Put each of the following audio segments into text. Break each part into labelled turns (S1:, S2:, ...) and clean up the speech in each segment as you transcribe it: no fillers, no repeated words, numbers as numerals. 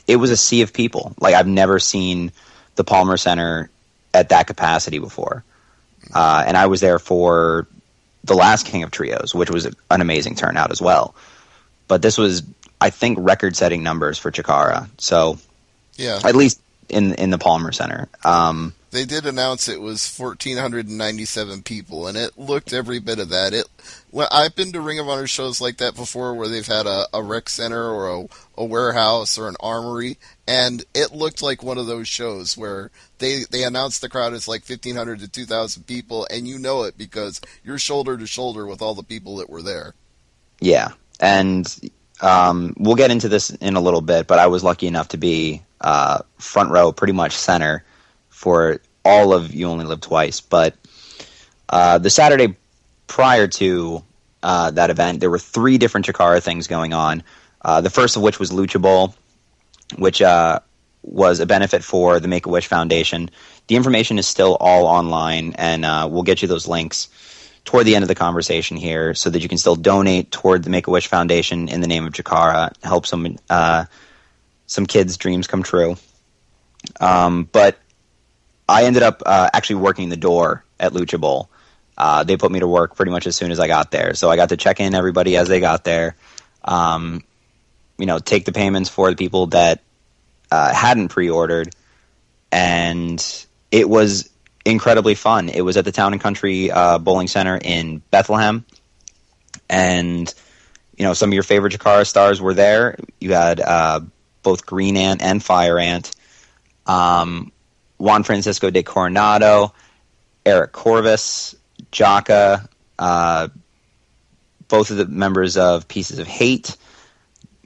S1: it was a sea of people. Like, I've never seen the Palmer Center at that capacity before. And I was there for the last King of Trios, which was an amazing turnout as well. But this was, I think, record-setting numbers for CHIKARA. So,
S2: yeah,
S1: at least in the Palmer Center.
S2: They did announce it was 1,497 people, and it looked every bit of that. Well, I've been to Ring of Honor shows like that before, where they've had a rec center or a warehouse or an armory, and it looked like one of those shows where they announced the crowd is like 1,500 to 2,000 people, and you know it because you're shoulder to shoulder with all the people that were there.
S1: Yeah, and we'll get into this in a little bit, but I was lucky enough to be front row, pretty much center, for all of You Only Live Twice. But the Saturday prior to that event, there were 3 different CHIKARA things going on. The first of which was Lucha Bowl, which was a benefit for the Make-A-Wish Foundation. The information is still all online, and we'll get you those links toward the end of the conversation here so that you can still donate toward the Make-A-Wish Foundation in the name of CHIKARA, help some kids' dreams come true. But I ended up actually working the door at Lucha Bowl. They put me to work pretty much as soon as I got there. So I got to check in everybody as they got there, take the payments for the people that hadn't pre-ordered, and it was incredibly fun. It was at the Town and Country Bowling Center in Bethlehem, and some of your favorite CHIKARA stars were there. You had both Green Ant and Fire Ant, Juan Francisco de Coronado, Eric Corvus, Jaka, both of the members of Pieces of Hate.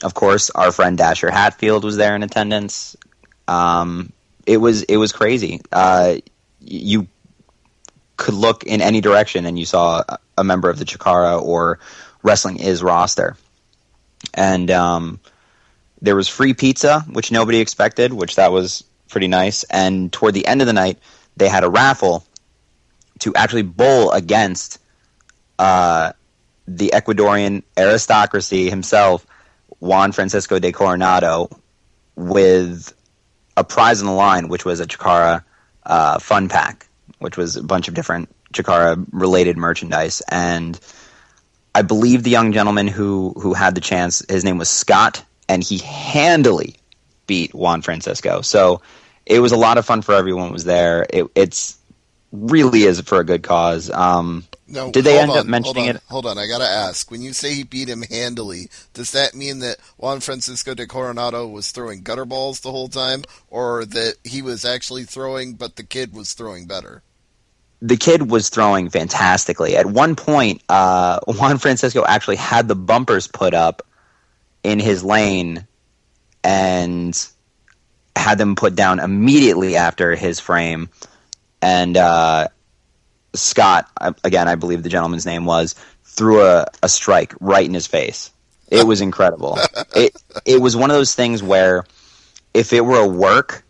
S1: Of course, our friend Dasher Hatfield was there in attendance. It was crazy. You could look in any direction and you saw a member of the CHIKARA or Wrestling Is roster. And there was free pizza, which nobody expected, which that was pretty nice. And toward the end of the night, they had a raffle to actually bowl against the Ecuadorian aristocracy himself, Juan Francisco de Coronado, with a prize on the line, which was a CHIKARA fun pack, which was a bunch of different CHIKARA-related merchandise. And I believe the young gentleman who had the chance, his name was Scott, and he handily beat Juan Francisco. So it was a lot of fun for everyone who was there. It's really is for a good cause.
S2: No,
S1: did they end up mentioning it?
S2: Hold on, I gotta ask. When you say he beat him handily, does that mean that Juan Francisco de Coronado was throwing gutter balls the whole time, or that he was actually throwing, but the kid was throwing better?
S1: The kid was throwing fantastically. At one point, Juan Francisco actually had the bumpers put up in his lane and had them put down immediately after his frame. And Scott, again, I believe the gentleman's name was, threw a strike right in his face. It was incredible. It was one of those things where if it were a work,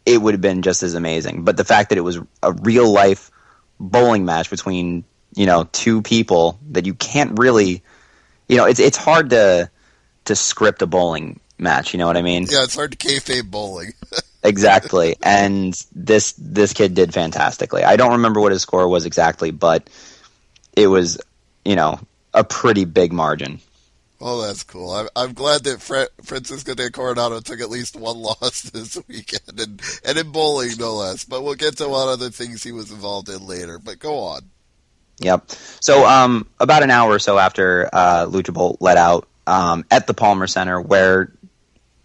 S1: it would have been just as amazing. But the fact that it was a real-life bowling match between, two people that you can't really... it's hard to script a bowling match, you know what I mean?
S2: Yeah, it's hard to kayfabe bowling.
S1: Exactly, and this kid did fantastically. I don't remember what his score was exactly, but it was, a pretty big margin.
S2: Oh, that's cool. I'm glad that Francisco de Coronado took at least one loss this weekend, and in bowling, no less. But we'll get to what other things he was involved in later. But go on.
S1: Yep. So about an hour or so after Lucha Bowl let out at the Palmer Center, where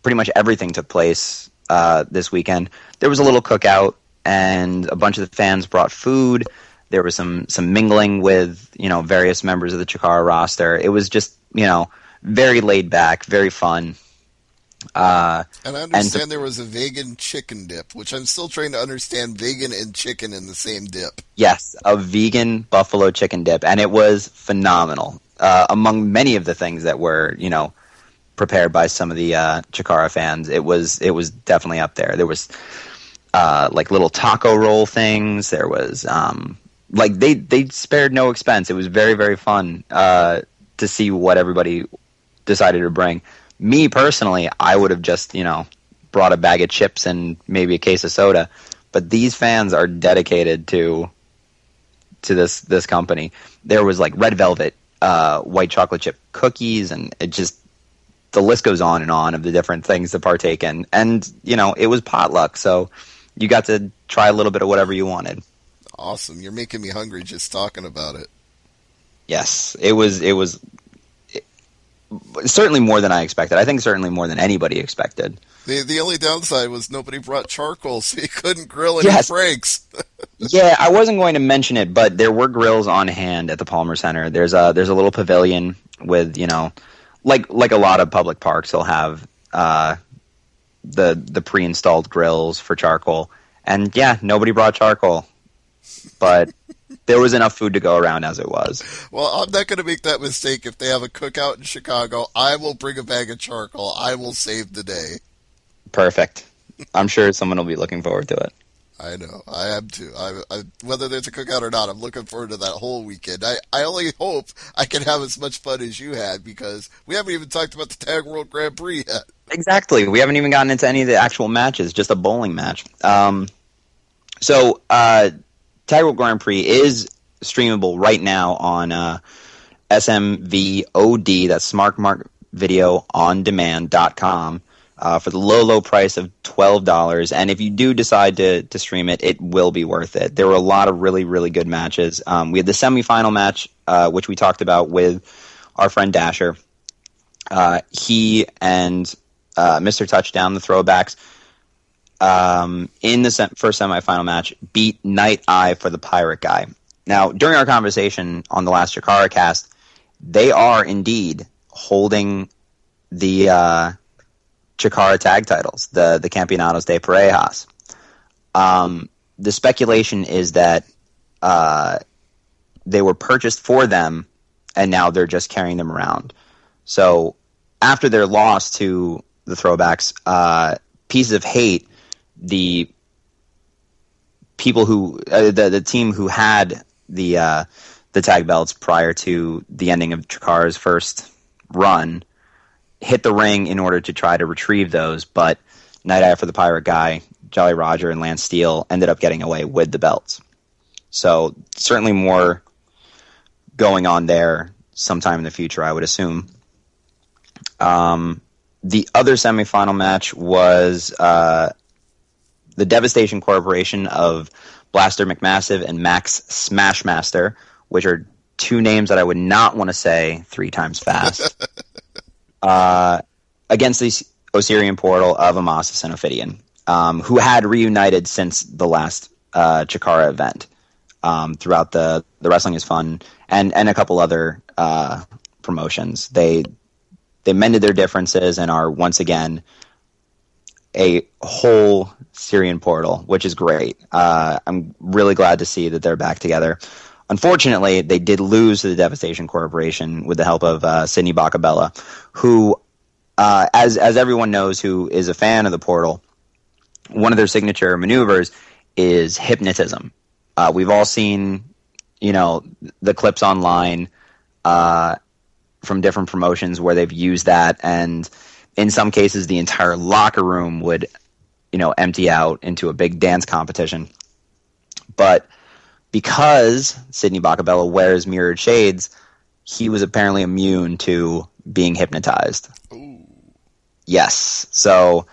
S1: pretty much everything took place this weekend, there was a little cookout, and a bunch of the fans brought food. There was some mingling with various members of the CHIKARA roster. It was just very laid back, very fun.
S2: And I understand there was a vegan chicken dip, which I'm still trying to understand vegan and chicken in the same dip.
S1: Yes, a vegan buffalo chicken dip, and it was phenomenal. Among many of the things that were prepared by some of the CHIKARA fans, it was definitely up there. There was like little taco roll things. There was they spared no expense. It was very, very fun to see what everybody decided to bring. Me personally, I would have just, brought a bag of chips and maybe a case of soda. But these fans are dedicated to this company. There was like red velvet, white chocolate chip cookies, and it just, the list goes on and on of the different things to partake in. And, it was potluck, so you got to try a little bit of whatever you wanted.
S2: Awesome. You're making me hungry just talking about it.
S1: Yes, it was certainly more than I expected. I think certainly more than anybody expected.
S2: The only downside was nobody brought charcoal, so you couldn't grill any franks.
S1: Yeah, I wasn't going to mention it, but there were grills on hand at the Palmer Center. There's a little pavilion with, like a lot of public parks, they'll have the pre-installed grills for charcoal. And yeah, nobody brought charcoal, but there was enough food to go around as it was.
S2: Well, I'm not going to make that mistake. If they have a cookout in Chicago, I will bring a bag of charcoal. I will save the day.
S1: Perfect. I'm sure someone will be looking forward to it.
S2: I know. I am too. I whether there's a cookout or not, I'm looking forward to that whole weekend. I only hope I can have as much fun as you had, because we haven't even talked about the Tag World Grand Prix yet.
S1: Exactly. We haven't even gotten into any of the actual matches, just a bowling match. So Tag World Grand Prix is streamable right now on SMVOD, that's Smart Mark Video On Demand.com. For the low price of $12. And if you do decide to stream it, it will be worth it. There were a lot of really, really good matches. We had the semifinal match, which we talked about with our friend Dasher. He and Mr. Touchdown, the Throwbacks, in the first semifinal match, beat Night Eye for the Pirate Guy. Now, during our conversation on the last CHIKARA cast, they are indeed holding the CHIKARA tag titles, the Campeonatos de Parejas. The speculation is that they were purchased for them, and now they're just carrying them around. So after their loss to the Throwbacks, Pieces of Hate, the people who the team who had the tag belts prior to the ending of CHIKARA's first run, hit the ring in order to try to retrieve those, but Night Eye for the Pirate Guy, Jolly Roger, and Lance Steele ended up getting away with the belts. So certainly more going on there sometime in the future, I would assume. The other semifinal match was the Devastation Corporation of Blaster McMassive and Max Smashmaster, which are two names that I would not want to say 3 times fast. Against the Osirian Portal of Amasis and Ophidian, who had reunited since the last CHIKARA event. Throughout the Wrestling is Fun and a couple other promotions, they mended their differences and are once again a whole Syrian Portal, which is great. I'm really glad to see that they're back together. Unfortunately, they did lose to the Devastation Corporation with the help of Sidney Bacabella, who, as everyone knows who is a fan of the Portal, one of their signature maneuvers is hypnotism. We've all seen, the clips online from different promotions where they've used that, and in some cases the entire locker room would, empty out into a big dance competition. But because Sidney Bacabella wears mirrored shades, he was apparently immune to being hypnotized.
S2: Ooh.
S1: Yes. So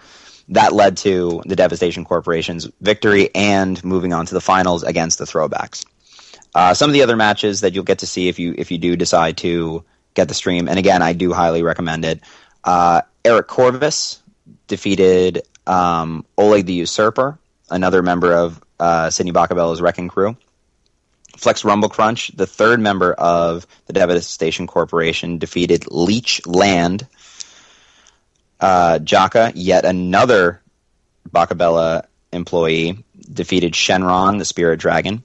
S1: that led to the Devastation Corporation's victory and moving on to the finals against the Throwbacks. Some of the other matches that you'll get to see if you do decide to get the stream, and again, I do highly recommend it. Eric Corvus defeated Oleg the Usurper, another member of Sidney Bacabella's Wrecking Crew. Flex Rumble Crunch, the third member of the Devastation Corporation, defeated Leech Land. Jaka, yet another Bacabella employee, defeated Shenron, the Spirit Dragon.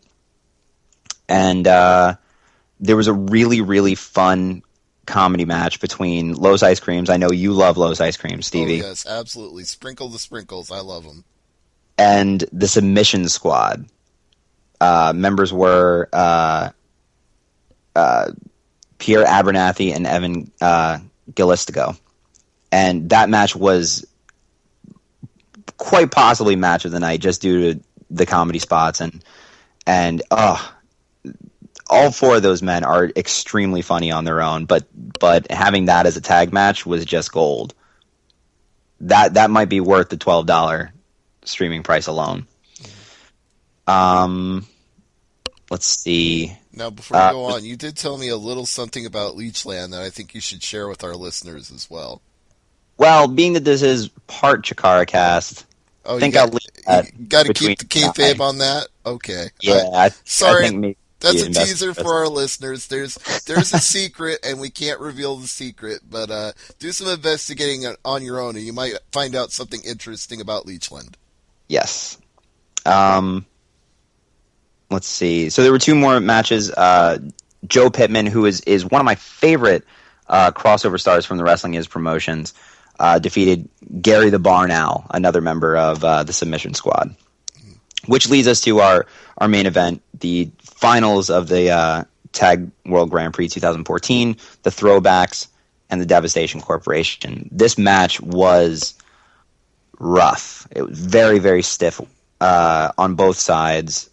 S1: And there was a really, really fun comedy match between Los Ice Creams. I know you love Los Ice Creams, Stevie.
S2: Oh, yes, absolutely. Sprinkle the sprinkles. I love them.
S1: And the Submission Squad. Members were Pierre Abernathy and Evan Galistigo. and that match was quite possibly match of the night just due to the comedy spots and all four of those men are extremely funny on their own, but having that as a tag match was just gold. That might be worth the $12 streaming price alone. Let's see.
S2: Now, before you go on, you did tell me a little something about Leechland that I think you should share with our listeners as well.
S1: Well, being that this is part CHIKARA cast,
S2: Oh,
S1: I think I'll leave that
S2: you got to
S1: between
S2: keep the kayfabe on that? Okay.
S1: Yeah,
S2: sorry,
S1: I think
S2: that's a teaser for our listeners. There's a secret, and we can't reveal the secret, but do some investigating on your own, and you might find out something interesting about Leechland.
S1: Yes. Let's see. So there were two more matches. Joe Pittman, who is one of my favorite crossover stars from the Wrestling Is promotions, defeated Gary the Barn Owl, another member of the Submission Squad. Which leads us to our main event, the finals of the Tag World Grand Prix 2014, the Throwbacks and the Devastation Corporation. This match was rough. It was very, very stiff on both sides.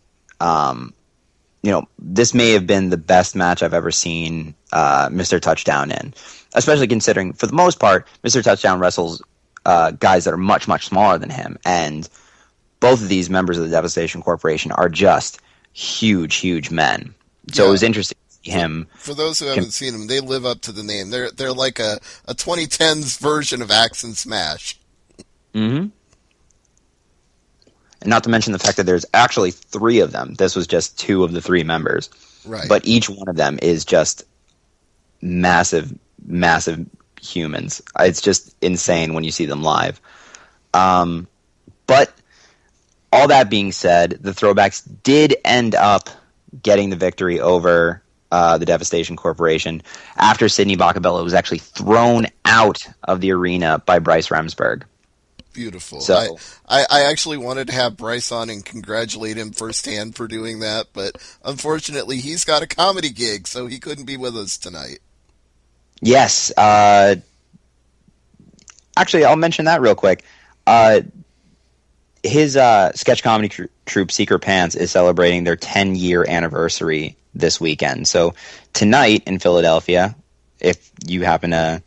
S1: This may have been the best match I've ever seen Mr. Touchdown in, especially considering, for the most part, Mr. Touchdown wrestles guys that are much, much smaller than him, and both of these members of the Devastation Corporation are just huge, huge men. So It was interesting to see him.
S2: For those who haven't seen them, they live up to the name. They're like a 2010s version of Axe and Smash.
S1: Mm-hmm. And not to mention the fact that there's actually three of them. This was just two of the three members.
S2: Right.
S1: But each one of them is just massive, massive humans. It's just insane when you see them live. But all that being said, the Throwbacks did end up getting the victory over the Devastation Corporation after Sidney Bacabella was actually thrown out of the arena by Bryce Remsburg.
S2: Beautiful.
S1: So,
S2: I actually wanted to have Bryce on and congratulate him firsthand for doing that, but unfortunately he's got a comedy gig, so he couldn't be with us tonight.
S1: Yes. Actually, I'll mention that real quick. His sketch comedy troupe, Secret Pants, is celebrating their 10-year anniversary this weekend. So tonight in Philadelphia, if you happen to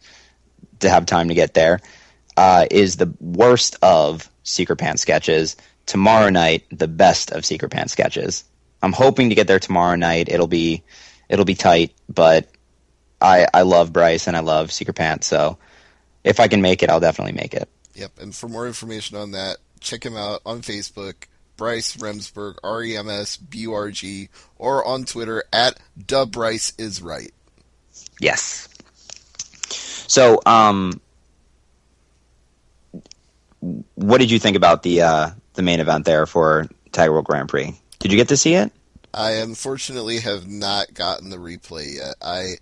S1: have time to get there, is the worst of Secret Pants sketches. Tomorrow night, the best of Secret Pants sketches. I'm hoping to get there tomorrow night. It'll be tight, but I love Bryce and I love Secret Pants, so if I can make it, I'll definitely make it.
S2: Yep, and for more information on that, check him out on Facebook, Bryce Remsburg, REMSBURG, or on Twitter at @DuBryceIsRight.
S1: Yes. So, what did you think about the main event there for Tag World Grand Prix? Did you get to see it?
S2: I unfortunately have not gotten the replay yet. I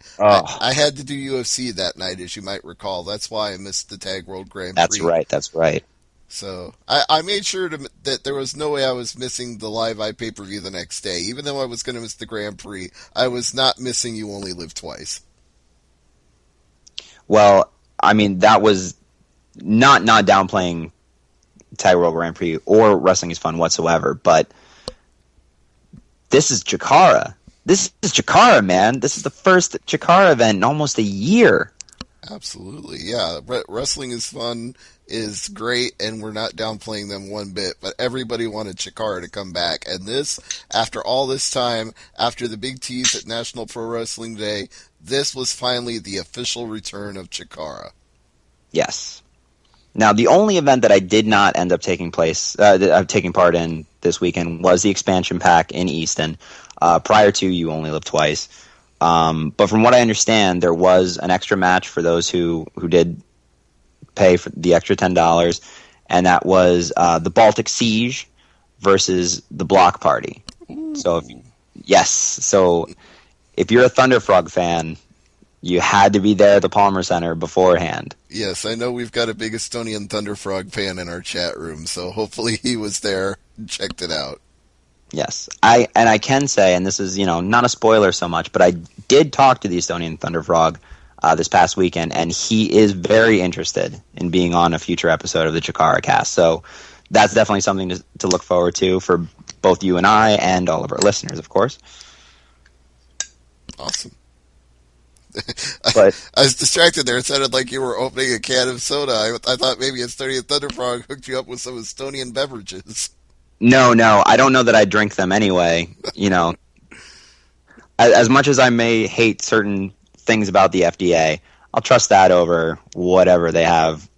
S2: had to do UFC that night, as you might recall. That's why I missed the Tag World Grand Prix.
S1: That's right.
S2: So I made sure that there was no way I was missing the Live Eye pay-per-view the next day. Even though I was going to miss the Grand Prix, I was not missing You Only Live Twice.
S1: Well, I mean, that was not downplaying Tag World Grand Prix or Wrestling is Fun whatsoever, but this is CHIKARA. This is CHIKARA, man. This is the first CHIKARA event in almost a year.
S2: Absolutely, yeah. Wrestling is Fun is great, and we're not downplaying them one bit, but everybody wanted CHIKARA to come back. And this, after all this time, after the big tease at National Pro Wrestling Day, this was finally the official return of CHIKARA.
S1: Yes. Now, the only event that I did not end up taking part in this weekend was the expansion pack in Easton, prior to You Only Live Twice. But from what I understand, there was an extra match for those who did pay for the extra $10, and that was the Baltic Siege versus the Block Party.
S2: Ooh.
S1: So, if you're a Thunder Frog fan, you had to be there at the Palmer Center beforehand.
S2: Yes, I know we've got a big Estonian Thunder Frog fan in our chat room, so hopefully he was there and checked it out.
S1: Yes, I can say, and this is not a spoiler so much, but I did talk to the Estonian Thunder Frog this past weekend, and he is very interested in being on a future episode of the CHIKARA cast. So that's definitely something to look forward to for both you and I and all of our listeners, of course.
S2: Awesome.
S1: But
S2: I was distracted there. It sounded like you were opening a can of soda. I thought maybe Estonian Thunderfrog hooked you up with some Estonian beverages.
S1: No, I don't know that I drink them anyway. As much as I may hate certain things about the FDA, I'll trust that over whatever they have,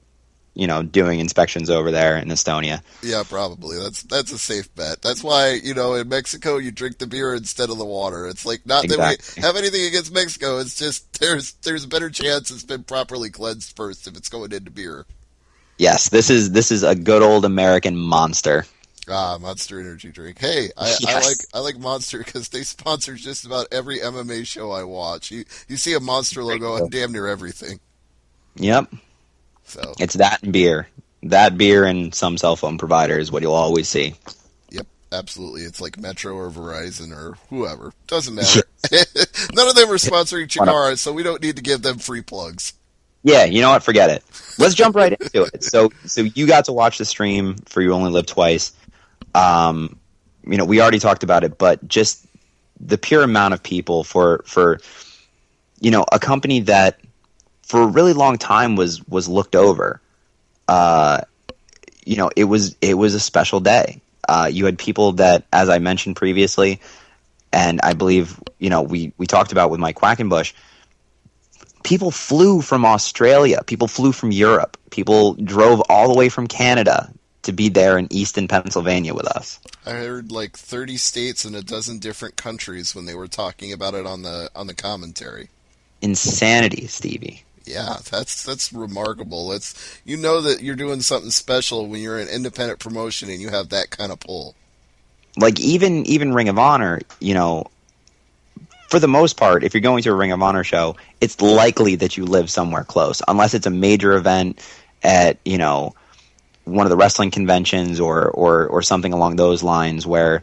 S1: doing inspections over there in Estonia.
S2: Yeah, probably. That's a safe bet. That's why, in Mexico you drink the beer instead of the water. It's like not
S1: Exactly.
S2: that we have anything against Mexico. It's just there's a better chance it's been properly cleansed first if it's going into beer.
S1: Yes, this is a good old American Monster.
S2: Monster Energy drink. Hey,
S1: Yes.
S2: I like Monster because they sponsor just about every MMA show I watch. You see a Monster logo on damn near everything.
S1: Yep.
S2: So
S1: It's that and beer. That beer and some cell phone provider is what you'll always see.
S2: Yep, absolutely. It's like Metro or Verizon or whoever. Doesn't matter. None of them are sponsoring CHIKARA, so we don't need to give them free plugs.
S1: Yeah, you know what? Forget it. Let's jump right into it. So you got to watch the stream for You Only Live Twice. We already talked about it, but just the pure amount of people for a company that for a really long time was looked over. It was a special day. You had people that, as I mentioned previously, and I believe we talked about with Mike Quackenbush. People flew from Australia. People flew from Europe. People drove all the way from Canada to be there in Easton, Pennsylvania with us.
S2: I heard like 30 states and a dozen different countries when they were talking about it on the commentary.
S1: Insanity, Stevie.
S2: Yeah, that's remarkable. That you're doing something special when you're an independent promotion and you have that kind of pull.
S1: Like even Ring of Honor, for the most part, if you're going to a Ring of Honor show, it's likely that you live somewhere close, unless it's a major event at one of the wrestling conventions or something along those lines where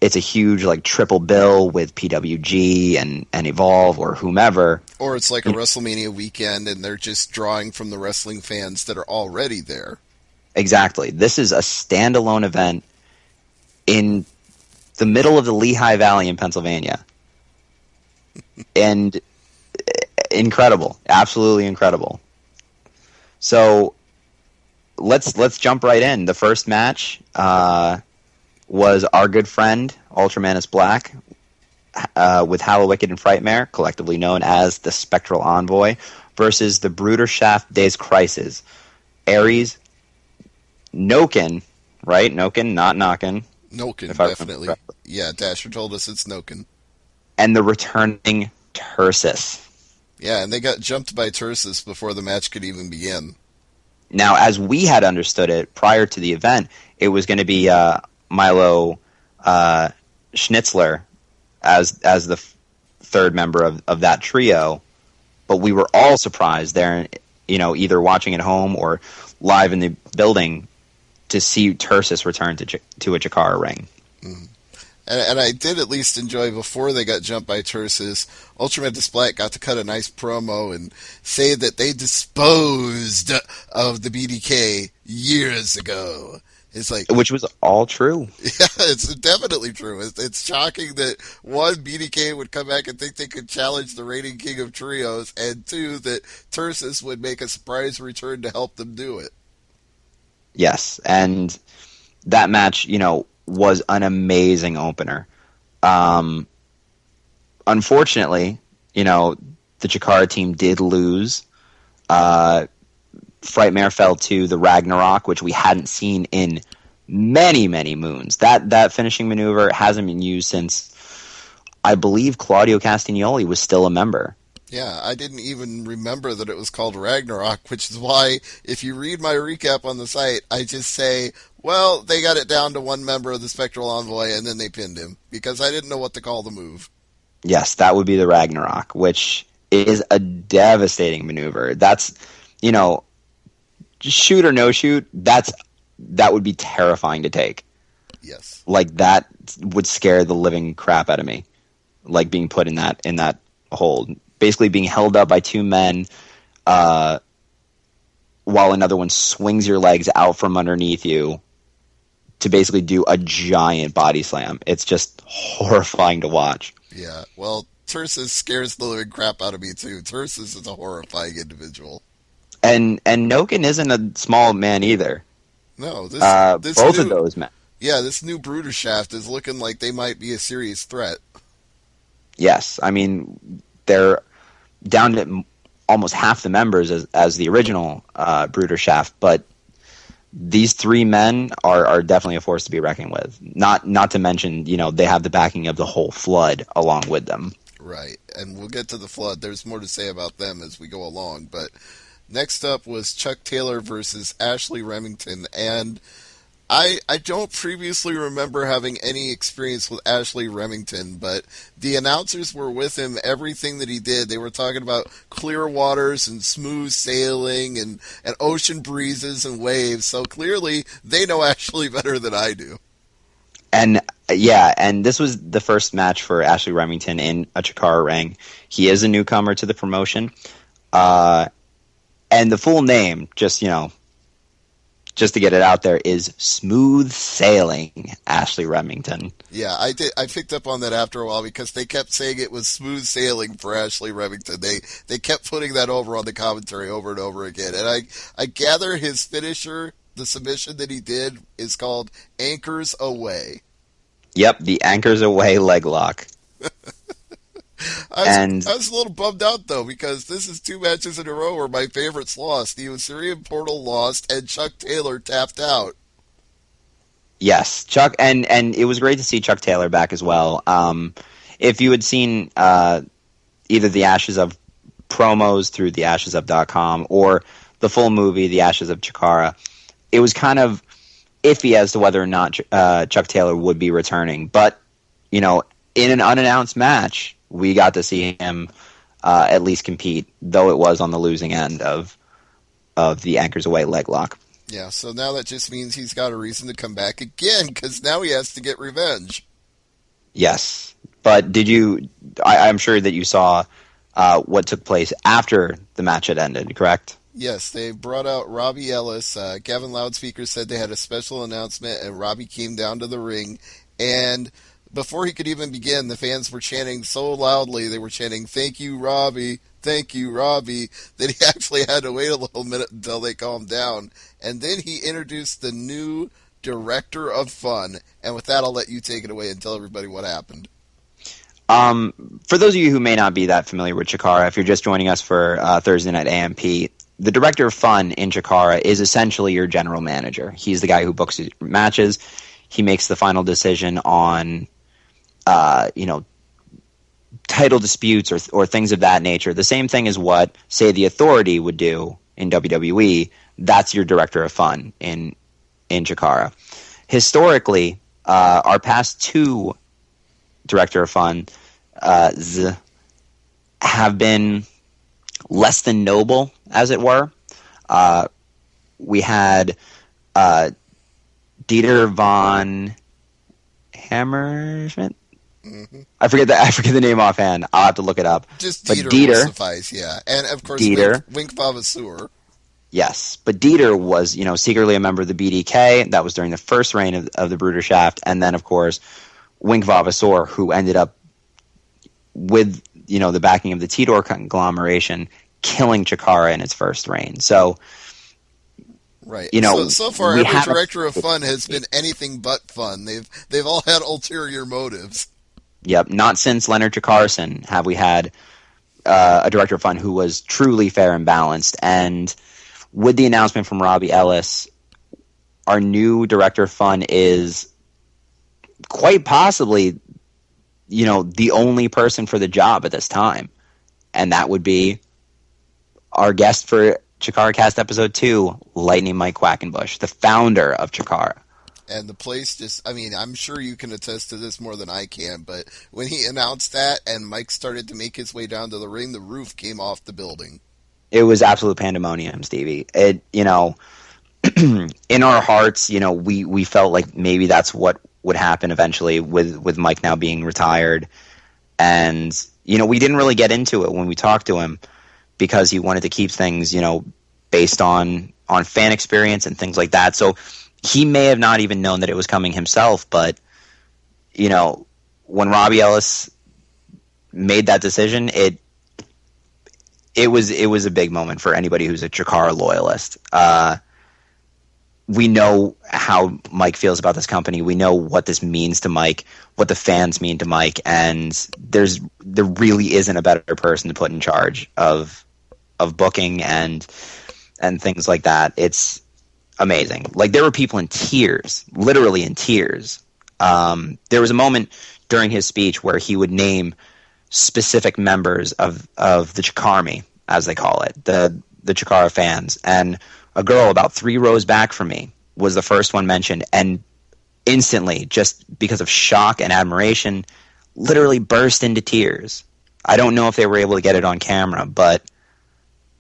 S1: it's a huge like triple bill with PWG and Evolve or whomever.
S2: Or it's like a WrestleMania weekend and they're just drawing from the wrestling fans that are already there.
S1: Exactly. This is a standalone event in the middle of the Lehigh Valley in Pennsylvania. And incredible. Absolutely incredible. So let's jump right in. The first match was our good friend UltraMantis Black with Hallowicked and Frightmare, collectively known as the Spectral Envoy, versus the Bruderschaft des Kreuzes. Aries, Nøkken, right? Nøkken, not Nokken.
S2: Nøkken, definitely. Yeah, Dasher told us it's Nøkken.
S1: And the returning Tursas.
S2: Yeah, and they got jumped by Tursas before the match could even begin.
S1: Now, as we had understood it prior to the event, it was going to be Milo Schnitzler as the third member of that trio, but we were all surprised there, either watching at home or live in the building to see Tursas return to a CHIKARA ring.
S2: Mm. And I did at least enjoy, before they got jumped by Tursas, UltraMantis Black got to cut a nice promo and say that they disposed of the BDK years ago. It's like,
S1: which was all true.
S2: Yeah, it's definitely true. It's shocking that, one, BDK would come back and think they could challenge the reigning king of trios, and two, that Tursas would make a surprise return to help them do it.
S1: Yes, and that match, was an amazing opener. Unfortunately, the CHIKARA team did lose. Frightmare fell to the Ragnarok, which we hadn't seen in many, many moons. That finishing maneuver hasn't been used since, I believe, Claudio Castagnoli was still a member.
S2: Yeah, I didn't even remember that it was called Ragnarok, which is why, if you read my recap on the site, I just say, well, they got it down to one member of the Spectral Envoy, and then they pinned him, because I didn't know what to call the move. Yes,
S1: that would be the Ragnarok, which is a devastating maneuver. That's, shoot or no shoot, that would be terrifying to take.
S2: Yes.
S1: Like, that would scare the living crap out of me. Like, being put in that hold. basically being held up by two men while another one swings your legs out from underneath you to basically do a giant body slam. It's just horrifying to watch.
S2: Yeah, well, Tursas scares the living crap out of me, too. Tursas is a horrifying individual.
S1: And Nøkken isn't a small man either.
S2: No, this
S1: both of those men.
S2: Yeah, this new Bruderschaft is looking like they might be a serious threat.
S1: Yes, I mean, they're down to almost half the members as the original Bruderschaft, but these three men are definitely a force to be reckoned with. Not to mention, they have the backing of the whole Flood along with them.
S2: Right, and we'll get to the Flood. There's more to say about them as we go along, but next up was Chuck Taylor versus Ashley Remington, and I don't previously remember having any experience with Ashley Remington, but the announcers were with him everything that he did. They were talking about clear waters and smooth sailing and ocean breezes and waves, so clearly they know Ashley better than I do.
S1: And yeah, and this was the first match for Ashley Remington in a CHIKARA ring. He is a newcomer to the promotion. And the full name, just to get it out there, is Smooth Sailing Ashley Remington.
S2: Yeah, I did. I picked up on that after a while because they kept saying it was smooth sailing for Ashley Remington. They kept putting that over on the commentary over and over again. And I gather his finisher, the submission that he did, is called Anchors Away.
S1: Yep, the Anchors Away leg lock.
S2: I was a little bummed out, though, because this is two matches in a row where my favorites lost. The Osirian Portal lost, and Chuck Taylor tapped out.
S1: Yes, Chuck, and it was great to see Chuck Taylor back as well. If you had seen either the Ashes of promos through theashesof.com or the full movie, The Ashes of CHIKARA, it was kind of iffy as to whether or not Chuck Taylor would be returning. But, in an unannounced match, we got to see him at least compete, though it was on the losing end of the Anchors Away leg lock.
S2: Yeah, so now that just means he's got a reason to come back again, because now he has to get revenge.
S1: Yes, but I'm sure that you saw what took place after the match had ended, correct?
S2: Yes, they brought out Robbie Ellis. Gavin Loudspeaker said they had a special announcement, and Robbie came down to the ring, and before he could even begin, the fans were chanting so loudly, they were chanting, "Thank you, Robbie, thank you, Robbie," that he actually had to wait a little minute until they calmed down. And then he introduced the new Director of Fun. And with that, I'll let you take it away and tell everybody what happened.
S1: For those of you who may not be that familiar with CHIKARA, if you're just joining us for Thursday Night AMP, the Director of Fun in CHIKARA is essentially your general manager. He's the guy who books your matches. He makes the final decision on title disputes or things of that nature. The same thing as what, say, the Authority would do in WWE. That's your Director of Fun in CHIKARA. Historically, our past two Director of Fun have been less than noble, as it were. We had Dieter von Hammerschmidt. Mm-hmm. I forget the name offhand. I'll have to look it up.
S2: Just Dieter will suffice, yeah. And of course, Wink Vavasur.
S1: Yes, but Dieter was, secretly a member of the BDK. That was during the first reign of the Bruderschaft, and then of course, Wink Vavasur, who ended up with the backing of the Tidor conglomeration, killing CHIKARA in its first reign. So,
S2: right. So far, every Director of Fun has been anything but fun. They've all had ulterior motives.
S1: Yep. Not since Leonard Chikarson have we had a Director of Fun who was truly fair and balanced. And with the announcement from Robbie Ellis, our new Director of Fun is quite possibly, the only person for the job at this time. And that would be our guest for CHIKARA Cast Episode 2, Lightning Mike Quackenbush, the founder of CHIKARA.
S2: And the place I'm sure you can attest to this more than I can, but when he announced that and Mike started to make his way down to the ring, the roof came off the building. It
S1: was absolute pandemonium, Stevie. In our hearts, we felt like maybe that's what would happen eventually with Mike now being retired. And, we didn't really get into it when we talked to him because he wanted to keep things, based on fan experience and things like that. So he may have not even known that it was coming himself, but, when Robbie Ellis made that decision, it was a big moment for anybody who's a Chikara loyalist. We know how Mike feels about this company. We know what this means to Mike, what the fans mean to Mike, and there really isn't a better person to put in charge of booking and things like that. It's amazing. Like, there were people in tears, literally in tears. There was a moment during his speech where he would name specific members of the Chikarmy, as they call it, the Chikara fans, and a girl about 3 rows back from me was the first one mentioned, and instantly, just because of shock and admiration, literally burst into tears. I don't know if they were able to get it on camera, but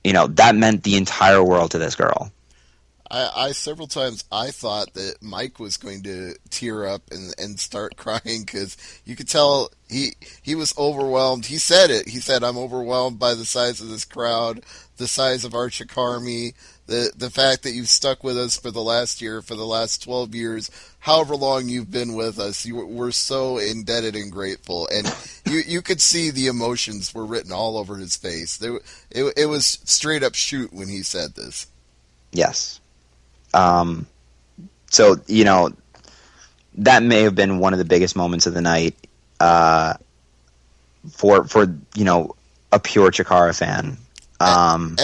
S1: that meant the entire world to this girl.
S2: I several times I thought that Mike was going to tear up and start crying because you could tell he was overwhelmed. He said it. He said, "I'm overwhelmed by the size of this crowd, the size of our Chikarmy, the fact that you've stuck with us for the last year, for the last 12 years, however long you've been with us. We're so indebted and grateful." And you could see the emotions were written all over his face. It was straight up shoot when he said this.
S1: Yes. So, that may have been one of the biggest moments of the night, for a pure Chikara fan.
S2: And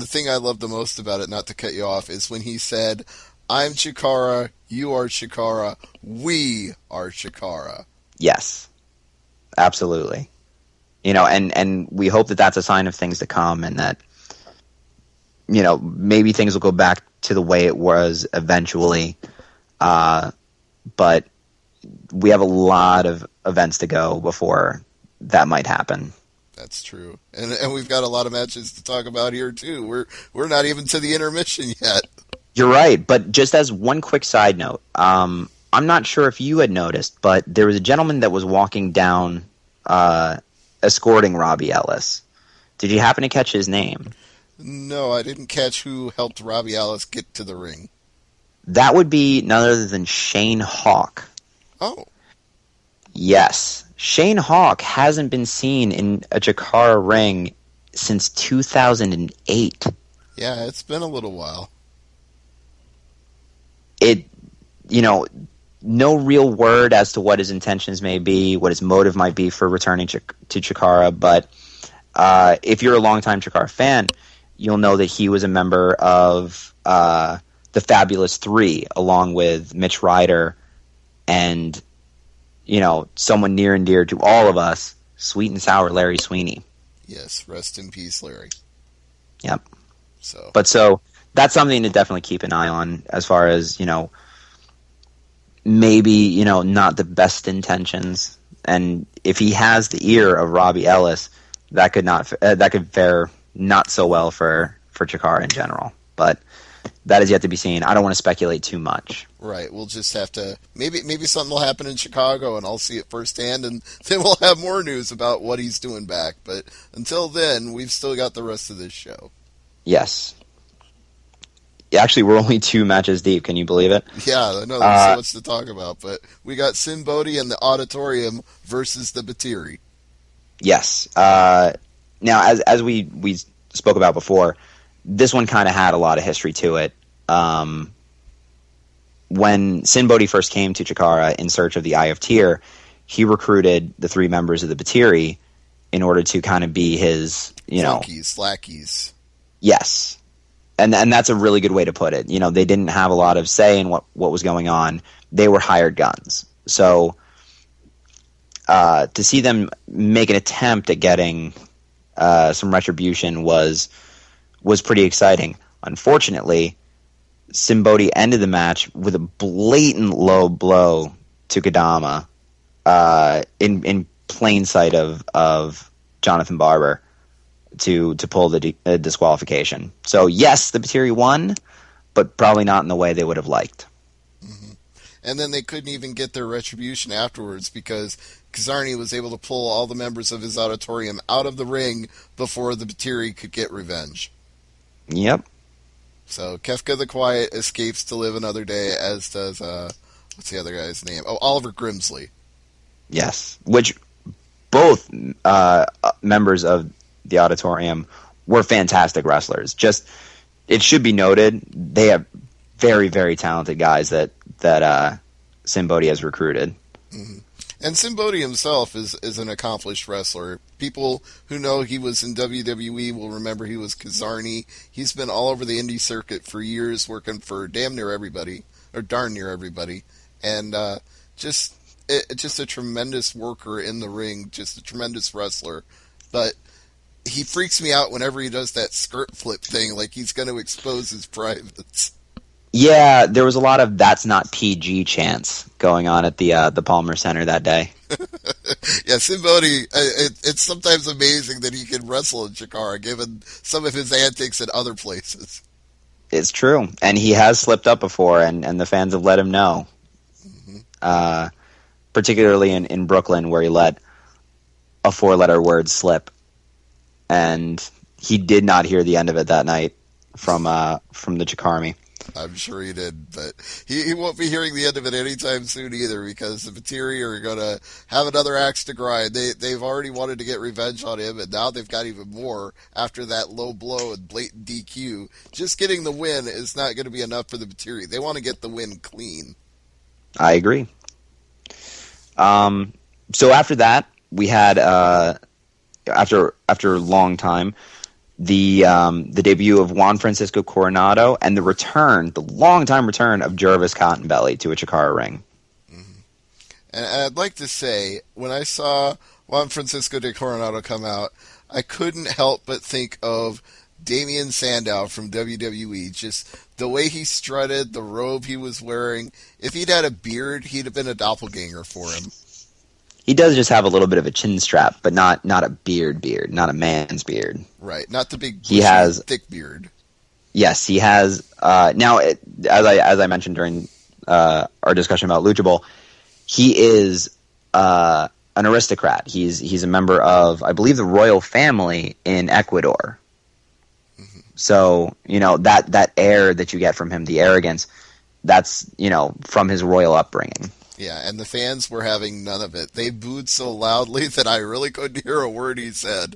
S2: the thing I love the most about it, not to cut you off, is when he said, "I'm Chikara, you are Chikara, we are Chikara."
S1: Yes, absolutely. And we hope that that's a sign of things to come, and that, maybe things will go back to the way it was eventually. But we have a lot of events to go before that might happen.
S2: That's true. And we've got a lot of matches to talk about here, too. We're not even to the intermission yet.
S1: You're right, but just as one quick side note, I'm not sure if you had noticed, but there was a gentleman that was walking down escorting Robbie Ellis. Did you happen to catch his name?
S2: No, I didn't catch who helped Robbie Ellis get to the ring.
S1: That would be none other than Shane Hawk.
S2: Oh.
S1: Yes. Shane Hawk hasn't been seen in a Chikara ring since 2008.
S2: Yeah, it's been a little while.
S1: No real word as to what his intentions may be, what his motive might be for returning to Chikara, but if you're a longtime Chikara fan, you'll know that he was a member of the Fabulous Three, along with Mitch Ryder and, someone near and dear to all of us, Sweet and Sour Larry Sweeney.
S2: Yes, rest in peace, Larry.
S1: Yep.
S2: So
S1: that's something to definitely keep an eye on, as far as, maybe, not the best intentions. And if he has the ear of Robbie Ellis, that could fare not so well for Chikara in general. But that is yet to be seen. I don't want to speculate too much.
S2: Right. We'll just have to... Maybe something will happen in Chicago and I'll see it firsthand, and then we'll have more news about what he's doing back. But until then, we've still got the rest of this show.
S1: Yes. Actually, we're only 2 matches deep. Can you believe it?
S2: Yeah, I know there's so much to talk about. But we got Sinn Bodhi and the Auditorium versus the Batiri.
S1: Yes. Now, as we spoke about before, this one kind of had a lot of history to it. When Sinn Bodhi first came to Chikara in search of the Eye of Tyr, he recruited the 3 members of the Batiri in order to kind of be his,
S2: lackeys.
S1: Yes. And that's a really good way to put it. They didn't have a lot of say in what was going on. They were hired guns. So to see them make an attempt at getting some retribution was pretty exciting. Unfortunately, Sinn Bodhi ended the match with a blatant low blow to Kodama in plain sight of Jonathan Barber to pull the disqualification. So yes, the Batiri won, but probably not in the way they would have liked.
S2: Mm-hmm. and then they couldn't even get their retribution afterwards because Kazarni was able to pull all the members of his auditorium out of the ring before the Batiri could get revenge.
S1: Yep.
S2: So Qefka the Quiet escapes to live another day, as does, what's the other guy's name? Oh, Oliver Grimsly.
S1: Yes, which both members of the auditorium were fantastic wrestlers. Just, it should be noted, they have very, very talented guys that Sinn Bodhi has recruited.
S2: Mm-hmm. And Sinn Bodhi himself is an accomplished wrestler. People who know he was in WWE will remember he was Kazarni. He's been all over the indie circuit for years, working for damn near everybody, or darn near everybody. And just a tremendous worker in the ring, just a tremendous wrestler. But he freaks me out whenever he does that skirt flip thing, like he's going to expose his privates.
S1: Yeah, there was a lot of "that's not PG" chants going on at the Palmer Center that day.
S2: Yeah, Sinn Bodhi, it's sometimes amazing that he can wrestle in CHIKARA, given some of his antics in other places.
S1: It's true, and he has slipped up before, and the fans have let him know. Mm-hmm. Particularly in Brooklyn, where he let a 4-letter word slip, and he did not hear the end of it that night from the CHIKARMY.
S2: I'm sure he did, but he won't be hearing the end of it anytime soon either, because the Batiri are going to have another axe to grind. They've already wanted to get revenge on him, and now they've got even more after that low blow and blatant DQ. Just getting the win is not going to be enough for the Batiri. They want to get the win clean. I
S1: agree. So after that, we had after a long time, the debut of Juan Francisco Coronado and the long-time return of Jervis Cottonbelly to a CHIKARA ring.
S2: Mm-hmm. And I'd like to say, when I saw Juan Francisco de Coronado come out, I couldn't help but think of Damien Sandow from WWE. Just the way he strutted, the robe he was wearing. If he'd had a beard, he'd have been a doppelganger for him.
S1: He does just have a little bit of a chin strap, but not a beard, not a man's beard.
S2: Right, not the big,
S1: he has
S2: thick beard.
S1: Yes, he has. Now, as I mentioned during our discussion about Lucha Bowl, he is an aristocrat. He's a member of, I believe, the royal family in Ecuador. Mm-hmm. So that air that you get from him, the arrogance, that's from his royal upbringing.
S2: Yeah, and the fans were having none of it. They booed so loudly that I really couldn't hear a word he said.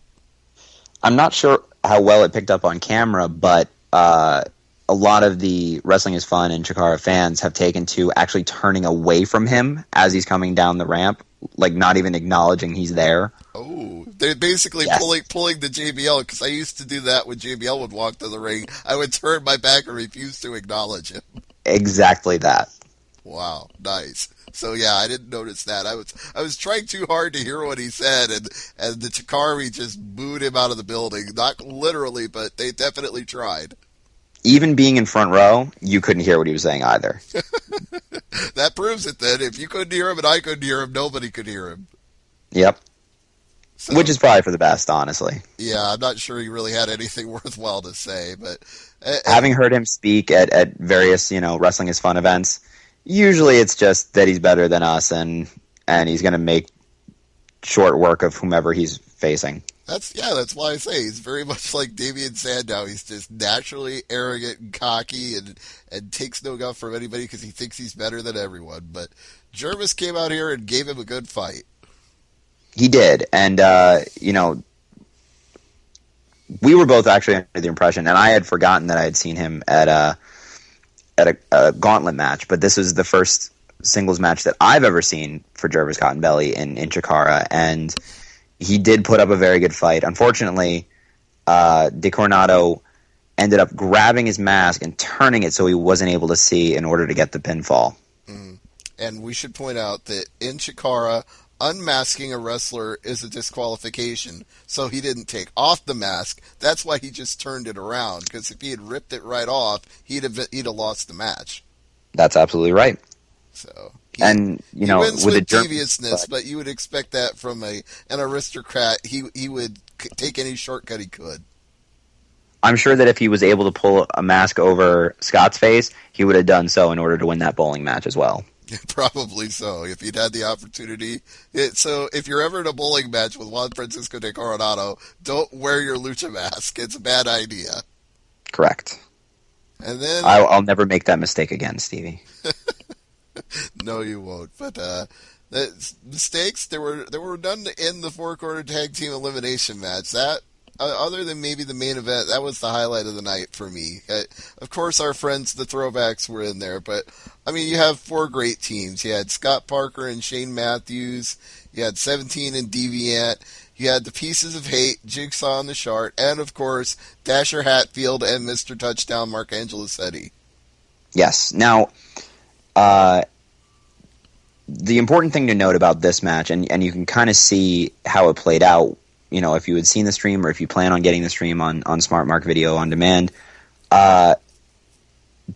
S1: I'm not sure how well it picked up on camera, but a lot of the Wrestling is Fun and CHIKARA fans have taken to actually turning away from him as he's coming down the ramp, like not even acknowledging he's there.
S2: Oh, they're basically pulling the JBL, because I used to do that when JBL would walk to the ring. I would turn my back and refuse to acknowledge him.
S1: Exactly that.
S2: Wow, nice. So yeah, I didn't notice that. I was trying too hard to hear what he said, and the CHIKARA just booed him out of the building. Not literally, but they definitely tried.
S1: Even being in front row, you couldn't hear what he was saying either.
S2: That proves it then. If you couldn't hear him and I couldn't hear him, nobody could hear him.
S1: Yep. So, which is probably for the best, honestly.
S2: Yeah, I'm not sure he really had anything worthwhile to say, but
S1: having heard him speak at various, Wrestling is Fun events, usually it's just that he's better than us and he's going to make short work of whomever he's facing.
S2: That's why I say he's very much like Damien Sandow. He's just naturally arrogant and cocky and takes no guff from anybody because he thinks he's better than everyone. But Jervis came out here and gave him a good fight.
S1: He did, and we were both actually under the impression, and I had forgotten that I had seen him at a gauntlet match, but this was the first singles match that I've ever seen for Jervis Cottonbelly in CHIKARA, and he did put up a very good fight. Unfortunately, De Coronado ended up grabbing his mask and turning it so he wasn't able to see in order to get the pinfall.
S2: Mm. And we should point out that in CHIKARA, unmasking a wrestler is a disqualification, so he didn't take off the mask. That's why he just turned it around, because if he had ripped it right off, he'd have lost the match.
S1: That's absolutely right.
S2: So
S1: he wins
S2: with deviousness, but you would expect that from an aristocrat. He would take any shortcut he could.
S1: I'm sure that if he was able to pull a mask over Scott's face, he would have done so in order to win that bowling match as well.
S2: Probably so. If you'd had the opportunity. So if you're ever in a bowling match with Juan Francisco de Coronado, don't wear your lucha mask. It's a bad idea.
S1: Correct.
S2: And then
S1: I'll never make that mistake again, Stevie.
S2: no, you won't. But the mistakes there were none in the four-corner tag team elimination match. That other than maybe the main event, that was the highlight of the night for me. Of course, our friends, the Throwbacks, were in there, but I mean, you have four great teams. You had Scott Parker and Shane Matthews. You had 17 and deviAnt. You had the Pieces of Hate, Jigsaw and The Shard, and of course, Dasher Hatfield and Mr. Touchdown Mark Angelosetti.
S1: Yes. Now, the important thing to note about this match, and you can kind of see how it played out, you know, if you had seen the stream or if you plan on getting the stream on Smart Mark Video on demand,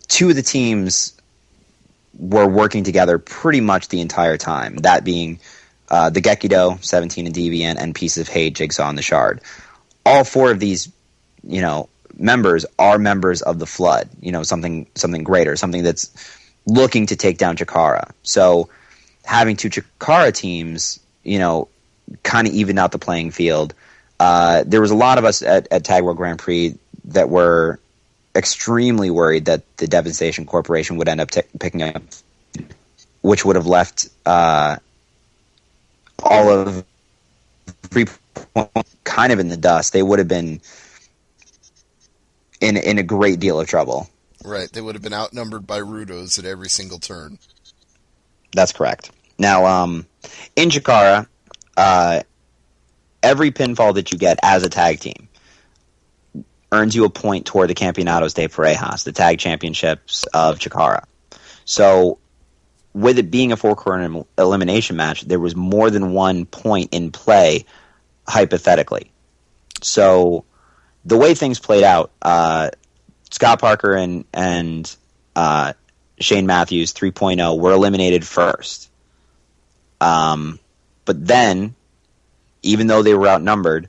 S1: two of the teams were working together pretty much the entire time, that being the Gekido, 17 and deviAnt, and Pieces of Hate, Jigsaw and The Shard. All four of these, you know, members are members of the Flood, you know, something greater, something that's looking to take down CHIKARA. So having two CHIKARA teams, you know, kind of evened out the playing field. There was a lot of us at Tag World Grand Prix that were extremely worried that the Devastation Corporation would end up picking up, which would have left all of 3 kind of in the dust. They would have been in a great deal of trouble.
S2: Right, they would have been outnumbered by Rudos at every single turn.
S1: That's correct. Now, in CHIKARA, every pinfall that you get as a tag team earns you a point toward the Campeonatos de Parejas, the tag championships of CHIKARA. So, with it being a four-corner elimination match, there was more than 1 point in play, hypothetically. So, the way things played out, Scott Parker and Shane Matthews 3.0 were eliminated first. But then, even though they were outnumbered,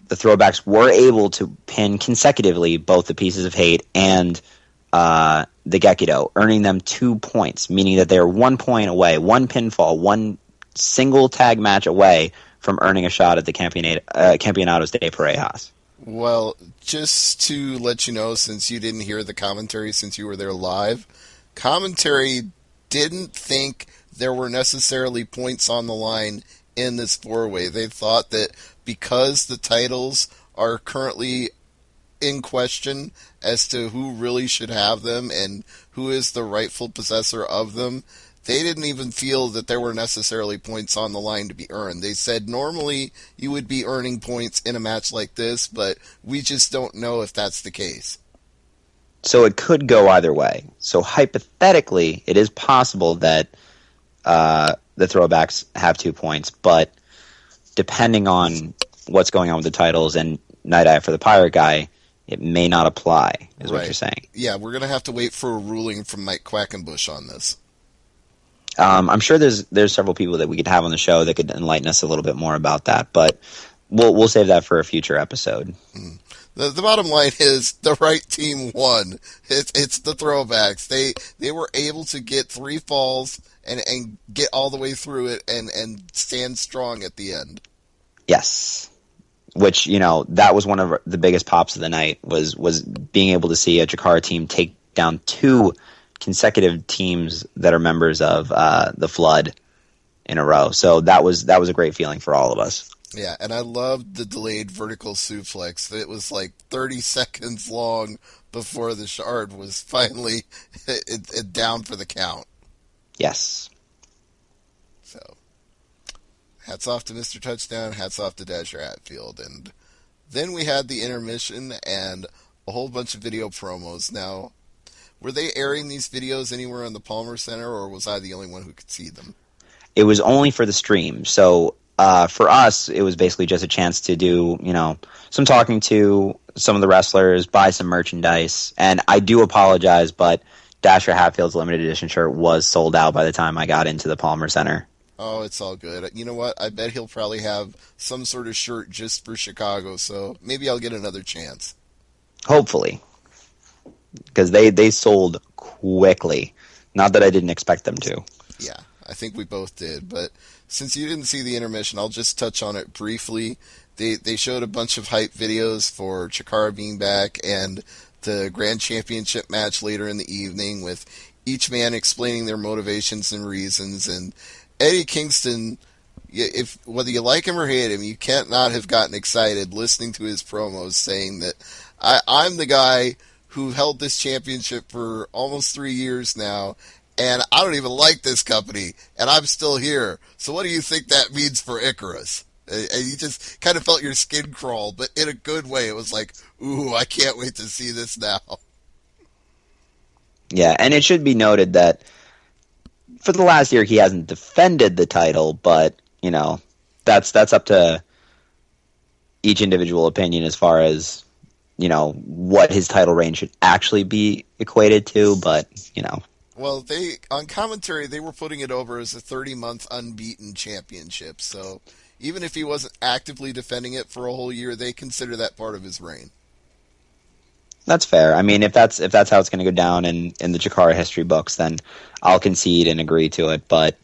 S1: the Throwbacks were able to pin consecutively both the Pieces of Hate and the Gekido, earning them 2 points, meaning that they are 1 point away, one pinfall, one single tag match away from earning a shot at the Campeonatos de Parejas.
S2: Well, just to let you know, since you didn't hear the commentary since you were there live, commentary didn't think there were necessarily points on the line in this four-way. They thought that because the titles are currently in question as to who really should have them and who is the rightful possessor of them, they didn't even feel that there were necessarily points on the line to be earned. They said normally you would be earning points in a match like this, but we just don't know if that's the case.
S1: So it could go either way. So hypothetically, it is possible that the Throwbacks have 2 points, but depending on what's going on with the titles and Night Eye for the Pirate Guy, it may not apply, is what you're saying.
S2: Yeah, we're going to have to wait for a ruling from Mike Quackenbush on this.
S1: I'm sure there's several people that we could have on the show that could enlighten us a little bit more about that, but we'll save that for a future episode.
S2: The bottom line is the right team won. It's the Throwbacks. They were able to get 3 falls and get all the way through it and stand strong at the end.
S1: Yes. Which, you know, that was one of the biggest pops of the night was being able to see a CHIKARA team take down 2 consecutive teams that are members of the Flood in a row. So that was a great feeling for all of us.
S2: Yeah, and I loved the delayed vertical suplex. It was like 30 seconds long before the Shard was finally down for the count.
S1: Yes.
S2: So, hats off to Mr. Touchdown, hats off to Dasher Hatfield. And then we had the intermission and a whole bunch of video promos. Now, were they airing these videos anywhere in the Palmer Center, or was I the only one who could see them?
S1: It was only for the stream. So for us, it was basically just a chance to do, you know, some talking to some of the wrestlers, buy some merchandise. And I do apologize, but Dasher Hatfield's limited edition shirt was sold out by the time I got into the Palmer Center.
S2: Oh, it's all good. You know what? I bet he'll probably have some sort of shirt just for Chicago, so maybe I'll get another chance.
S1: Hopefully. Because they sold quickly. Not that I didn't expect them to.
S2: Yeah, I think we both did. But since you didn't see the intermission, I'll just touch on it briefly. They showed a bunch of hype videos for CHIKARA being back and the Grand Championship match later in the evening with each man explaining their motivations and reasons. And Eddie Kingston, if whether you like him or hate him, you can't not have gotten excited listening to his promos saying that I'm the guy who held this championship for almost 3 years now, and I don't even like this company, and I'm still here. So what do you think that means for Icarus? And you just kind of felt your skin crawl, but in a good way. It was like, ooh, I can't wait to see this now.
S1: Yeah, and it should be noted that for the last year he hasn't defended the title, but, you know, that's up to each individual opinion as far as, you know, what his title reign should actually be equated to, but, you know.
S2: Well, on commentary, they were putting it over as a 30-month unbeaten championship, so even if he wasn't actively defending it for a whole year, they consider that part of his reign.
S1: That's fair. I mean, if that's how it's going to go down in the CHIKARA history books, then I'll concede and agree to it. But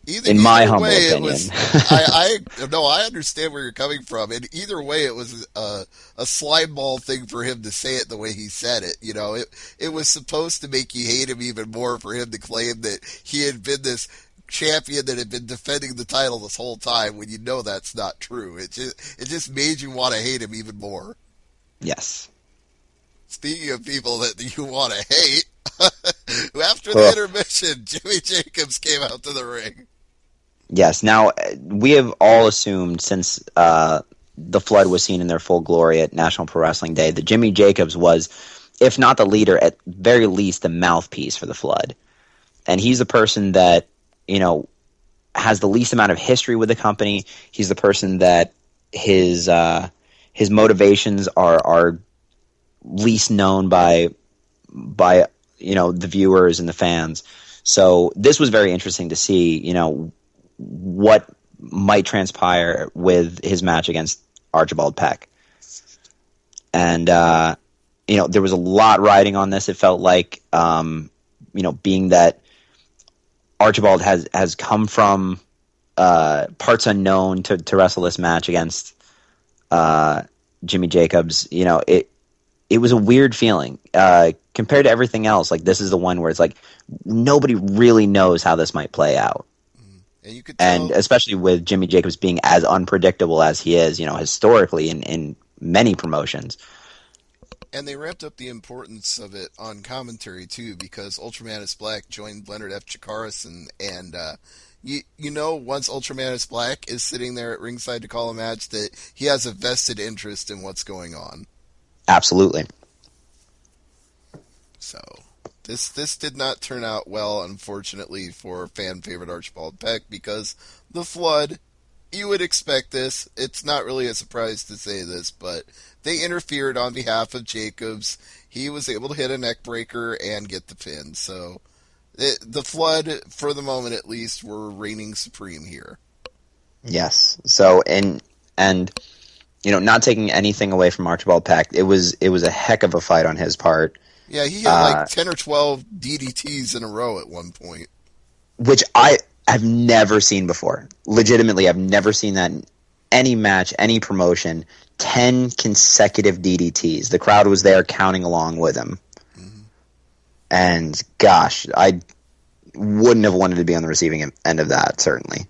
S1: in my humble opinion,
S2: I understand where you're coming from. And either way, it was a slime ball thing for him to say it the way he said it. You know, it was supposed to make you hate him even more for him to claim that he had been this champion that had been defending the title this whole time when you know that's not true. It just made you want to hate him even more.
S1: Yes.
S2: Speaking of people that you want to hate, after the intermission, Jimmy Jacobs came out to the ring.
S1: Yes. Now, we have all assumed since the Flood was seen in their full glory at National Pro Wrestling Day that Jimmy Jacobs was, if not the leader, at very least the mouthpiece for the Flood. And he's the person that, you know, has the least amount of history with the company. He's the person that his motivations are least known by you know, the viewers and the fans. So this was very interesting to see, you know, what might transpire with his match against Archibald Peck. And you know, there was a lot riding on this. It felt like, you know, being that Archibald has come from parts unknown to wrestle this match against Jimmy Jacobs. You know, it was a weird feeling compared to everything else. Like, this is the one where it's like nobody really knows how this might play out.
S2: And you could tell,
S1: and especially with Jimmy Jacobs being as unpredictable as he is, you know, historically in many promotions.
S2: And they ramped up the importance of it on commentary, too, because UltraMantis Black joined Leonard F. Chikaris, and you know, once UltraMantis Black is sitting there at ringside to call a match, that he has a vested interest in what's going on.
S1: Absolutely.
S2: So, this did not turn out well, unfortunately, for fan-favorite Archibald Peck, because the Flood, you would expect this. It's not really a surprise to say this, but they interfered on behalf of Jacobs. He was able to hit a neck breaker and get the pin. So the Flood, for the moment at least, were reigning supreme here.
S1: Yes. So and you know, not taking anything away from Archibald Peck, it was a heck of a fight on his part.
S2: Yeah, he had like 10 or 12 DDTs in a row at one point,
S1: which I have never seen before. Legitimately, I've never seen that in any match, any promotion. 10 consecutive DDTs. The crowd was there counting along with him. Mm-hmm. And gosh, I wouldn't have wanted to be on the receiving end of that, certainly.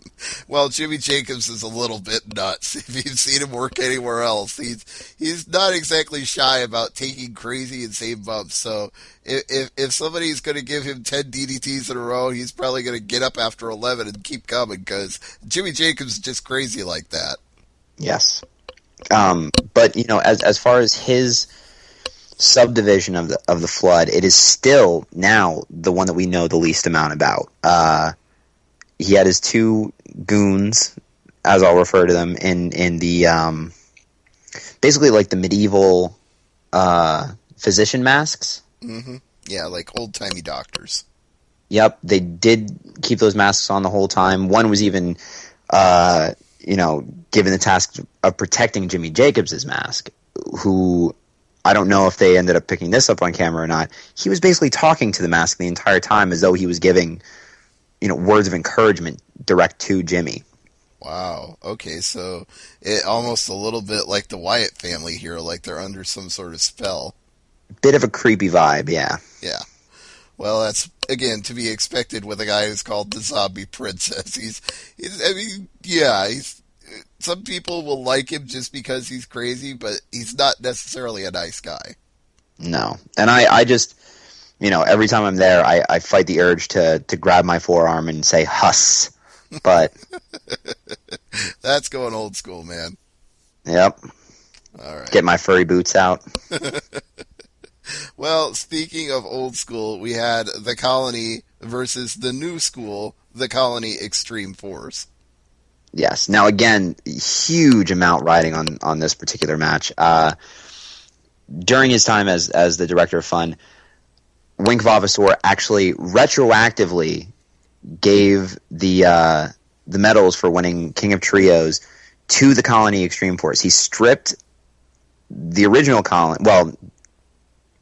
S2: Well, Jimmy Jacobs is a little bit nuts. If you've seen him work anywhere else, he's not exactly shy about taking crazy insane bumps. So if somebody's going to give him 10 DDTs in a row, he's probably going to get up after 11 and keep coming, because Jimmy Jacobs is just crazy like that.
S1: Yes. But, you know, as far as his subdivision of the Flood, it is still now the one that we know the least amount about. He had his two goons, as I'll refer to them, in the basically like the medieval physician masks.
S2: Mm-hmm. Yeah, like old-timey doctors.
S1: Yep, they did keep those masks on the whole time. One was even you know, given the task of protecting Jimmy Jacobs' mask, who I don't know if they ended up picking this up on camera or not. He was basically talking to the mask the entire time as though he was giving, words of encouragement direct to Jimmy.
S2: Wow. Okay, so it almost a little bit like the Wyatt family here, like they're under some sort of spell.
S1: Bit of a creepy vibe, yeah.
S2: Yeah. Well, that's, again, to be expected with a guy who's called the Zombie Princess. He's some people will like him just because he's crazy, but he's not necessarily a nice guy.
S1: No. And I just, every time I'm there, I fight the urge to grab my forearm and say, "Huss." But
S2: that's going old school, man.
S1: Yep.
S2: All right.
S1: Get my furry boots out.
S2: Well, speaking of old school, we had the Colony versus the new school, the Colony Extreme Force.
S1: Yes. Now, again, huge amount riding on this particular match. During his time as the director of fun, Wink Vavasaur actually retroactively gave the medals for winning King of Trios to the Colony Extreme Force. He stripped the original colony, well,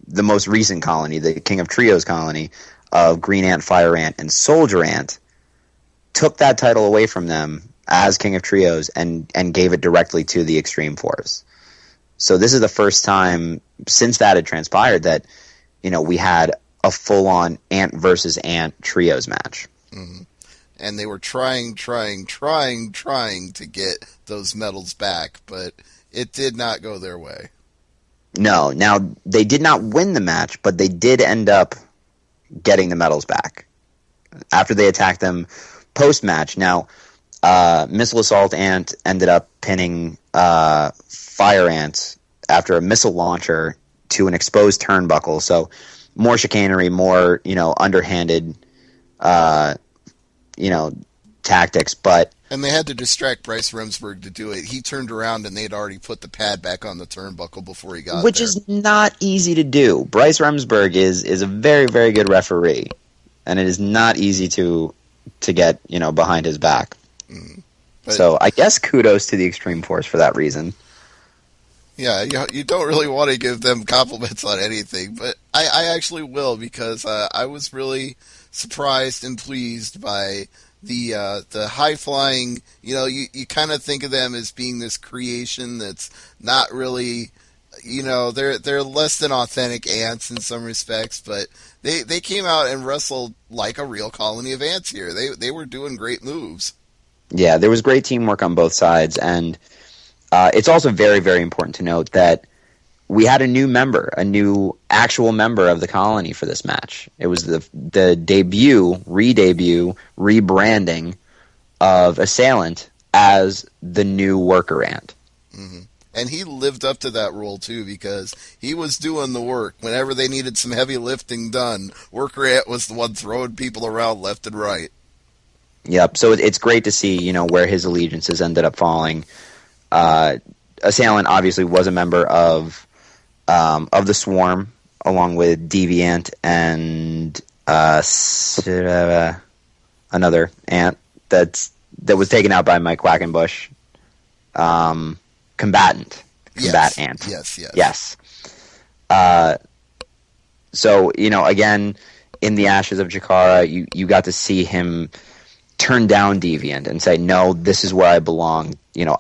S1: the most recent colony, the King of Trios colony, of Green Ant, Fire Ant, and Soldier Ant, took that title away from them as King of Trios and gave it directly to the Extreme Force. So this is the first time since that had transpired that, we had a full-on Ant versus Ant Trios match.
S2: Mm-hmm. And they were trying to get those medals back, but it did not go their way.
S1: No. Now, they did not win the match, but they did end up getting the medals back after they attacked them post-match. Now, Missile Assault Ant ended up pinning Fire Ant after a missile launcher to an exposed turnbuckle. So more chicanery, more, underhanded, tactics.
S2: And they had to distract Bryce Remsburg to do it. He turned around and they'd already put the pad back on the turnbuckle before he got there.
S1: Which is not easy to do. Bryce Remsburg is a very, very good referee. And it is not easy to get, behind his back.
S2: Mm.
S1: So I guess kudos to the Extreme Force for that reason.
S2: Yeah, you don't really want to give them compliments on anything, but I actually will because I was really surprised and pleased by the high-flying, you kind of think of them as being this creation that's not really, they're less than authentic ants in some respects, but they came out and wrestled like a real colony of ants here. They were doing great moves.
S1: Yeah, there was great teamwork on both sides, and it's also very, very important to note that we had a new actual member of the colony for this match. It was the debut, rebranding of Assailant as the new Worker Ant.
S2: Mm-hmm. And he lived up to that role, too, because he was doing the work. Whenever they needed some heavy lifting done, Worker Ant was the one throwing people around left and right.
S1: Yep, so it's great to see, where his allegiances ended up falling. Assailant obviously was a member of the Swarm, along with deviAnt and another ant that was taken out by Mike Quackenbush. Combatant. Ant. Yes. So, again, in the ashes of CHIKARA, you got to see him turn down deviAnt and say, no, this is where I belong.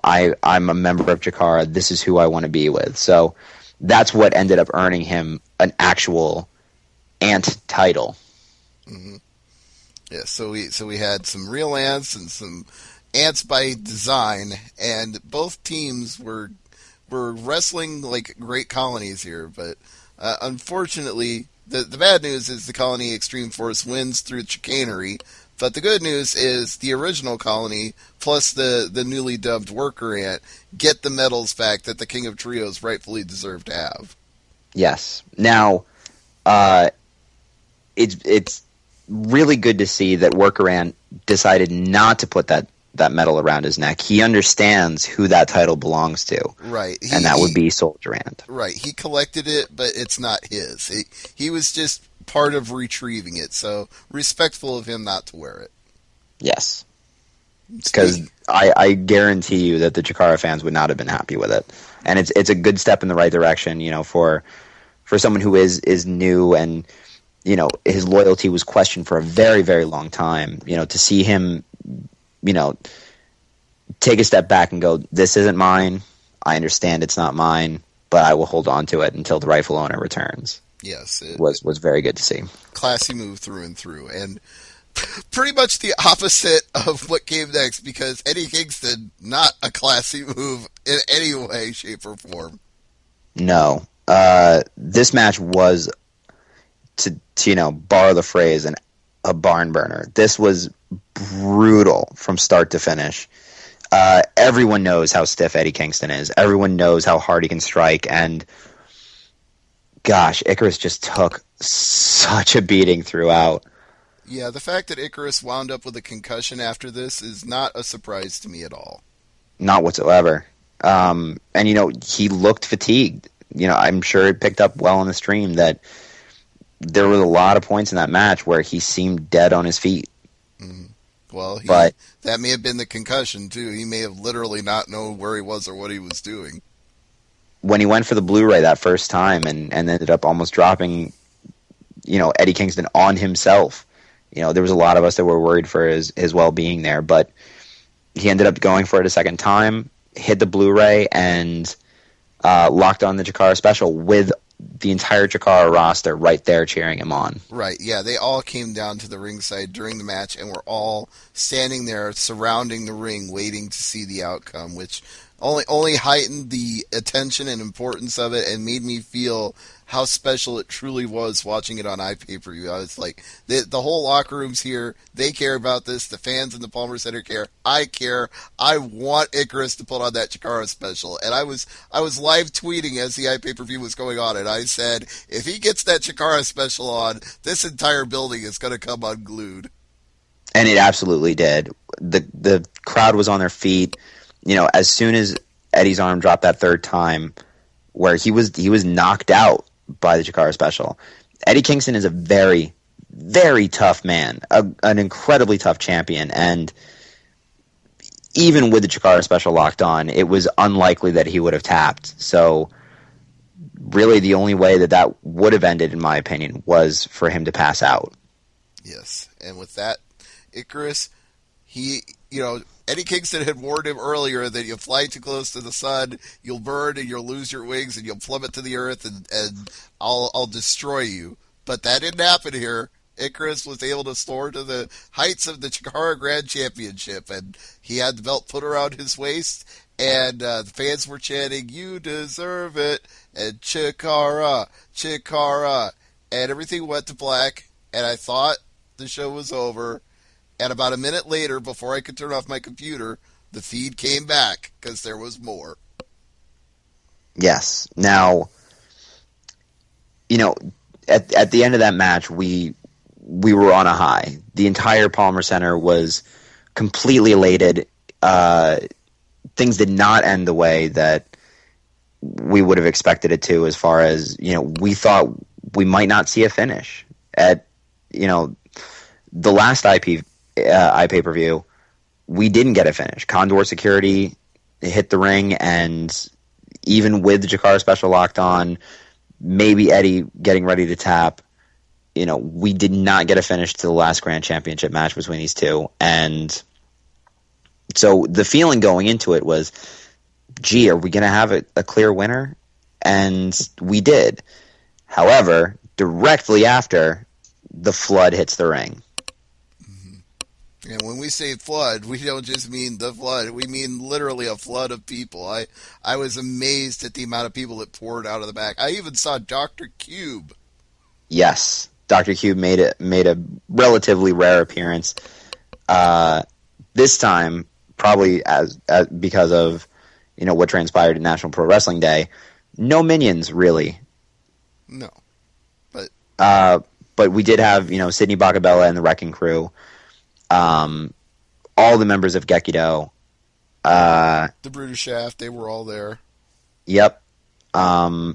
S1: I'm a member of CHIKARA. This is who I want to be with. So that's what ended up earning him an actual ant title.
S2: Mm-hmm. Yeah, so we had some real ants and some ants by design, and both teams were wrestling like great colonies here. But unfortunately, the bad news is the Colony Extreme Force wins through chicanery. But the good news is the original colony, plus the newly dubbed Worker Ant, get the medals back that the King of Trios rightfully deserved to have.
S1: Yes. Now, it's really good to see that Worker Ant decided not to put that medal around his neck. He understands who that title belongs to.
S2: Right.
S1: And that would be Soldier Ant.
S2: Right. He collected it, but it's not his. He was just part of retrieving it, so respectful of him not to wear it.
S1: Yes. because I guarantee you that the Chikara fans would not have been happy with it. And it's a good step in the right direction, for someone who is new and, his loyalty was questioned for a very, very long time. To see him, take a step back and go, this isn't mine. I understand it's not mine, but I will hold on to it until the rightful owner returns.
S2: Yes. It
S1: was very good to see.
S2: Classy move through and through. And pretty much the opposite of what came next, because Eddie Kingston, not a classy move in any way, shape, or form.
S1: No. This match was, to borrow the phrase, a barn burner. This was brutal from start to finish. Everyone knows how stiff Eddie Kingston is. Everyone knows how hard he can strike, and gosh, Icarus just took such a beating throughout.
S2: Yeah, the fact that Icarus wound up with a concussion after this is not a surprise to me at all.
S1: Not whatsoever. And, he looked fatigued. I'm sure it picked up well on the stream that there was a lot of points in that match where he seemed dead on his feet.
S2: Mm-hmm. Well,
S1: but
S2: that may have been the concussion, too. He may have literally not known where he was or what he was doing.
S1: When he went for the Blu-ray that first time and ended up almost dropping, Eddie Kingston on himself, there was a lot of us that were worried for his well-being there. But he ended up going for it a second time, hit the Blu-ray, and locked on the Chikara special with the entire Chikara roster right there cheering him on.
S2: Right, yeah, they all came down to the ringside during the match and were all standing there surrounding the ring waiting to see the outcome, which only heightened the attention and importance of it and made me feel how special it truly was watching it on iPay-per-view. I was like, the whole locker room's here. They care about this. The fans in the Palmer Center care. I care. I want Icarus to put on that Chikara special. And I was live tweeting as the iPay-per-view was going on, and I said, if he gets that Chikara special on, this entire building is going to come unglued.
S1: And it absolutely did. The crowd was on their feet. As soon as Eddie's arm dropped that third time, where he was knocked out by the Chikara special. Eddie Kingston is a very, very tough man, an incredibly tough champion, and even with the Chikara special locked on, it was unlikely that he would have tapped. So really the only way that would have ended, in my opinion, was for him to pass out.
S2: Yes, and with that, Icarus, Eddie Kingston had warned him earlier that you fly too close to the sun, you'll burn and you'll lose your wings and you'll plummet to the earth and I'll destroy you. But that didn't happen here. Icarus was able to soar to the heights of the Chikara Grand Championship, and he had the belt put around his waist, and the fans were chanting, "You deserve it," and Chikara, Chikara, and everything went to black, and I thought the show was over. And about a minute later, before I could turn off my computer, the feed came back because there was more.
S1: Yes. Now, at the end of that match, we were on a high. The entire Palmer Center was completely elated. Things did not end the way that we would have expected it to, as far as, we thought we might not see a finish. At, the last iPay-per-view, we didn't get a finish. Condor Security hit the ring, and even with the Chikara special locked on, maybe Eddie getting ready to tap, we did not get a finish to the last Grand Championship match between these two. And so the feeling going into it was, gee, are we going to have a clear winner? And we did. However, directly after, the flood hits the ring.
S2: And when we say flood, we don't just mean the flood. We mean literally a flood of people. I was amazed at the amount of people that poured out of the back. I even saw Dr. Cube.
S1: Yes, Dr. Cube made a relatively rare appearance. This time, probably as because of what transpired at National Pro Wrestling Day. No minions, really.
S2: No,
S1: but we did have Sidney Bacabella and the Wrecking Crew. All the members of Gekido.
S2: The Bruderschaft, they were all there.
S1: Yep. The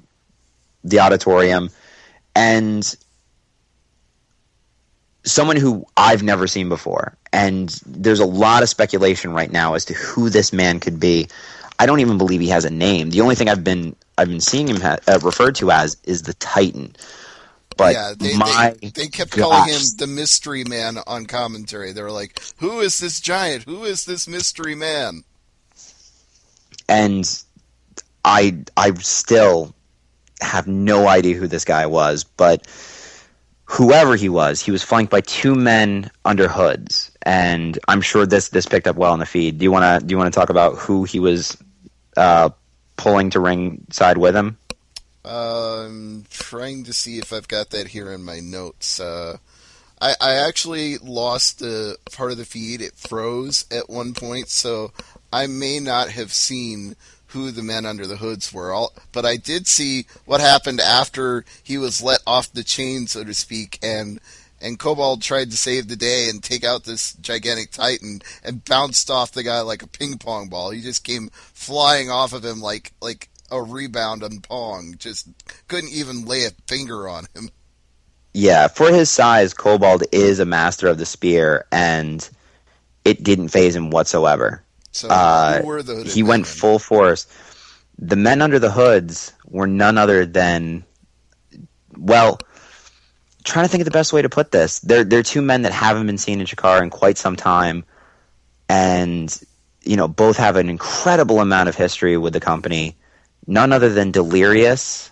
S1: Auditorium. And someone who I've never seen before, and there's a lot of speculation right now as to who this man could be. I don't even believe he has a name. The only thing I've been seeing him referred to as is the Titan. But
S2: yeah, they kept calling him the Mystery Man on commentary. They were like, "Who is this giant? Who is this mystery man?"
S1: And I still have no idea who this guy was, but whoever he was flanked by two men under hoods, and I'm sure this picked up well in the feed. Do you want to talk about who he was pulling to ringside with him?
S2: I'm trying to see if I've got that here in my notes. I actually lost the part of the feed. It froze at one point, so I may not have seen who the men under the hoods were. But I did see what happened after he was let off the chain, so to speak, and Kobald tried to save the day and take out this gigantic Titan and bounced off the guy like a ping pong ball. He just came flying off of him like a rebound on Pong. Just couldn't even lay a finger on him.
S1: Yeah, for his size, Kobald is a master of the spear, and it didn't faze him whatsoever.
S2: So who were the
S1: he went full force. The men under the hoods were none other than, well, trying to think of the best way to put this. They're two men that haven't been seen in CHIKARA in quite some time, and both have an incredible amount of history with the company. None other than Delirious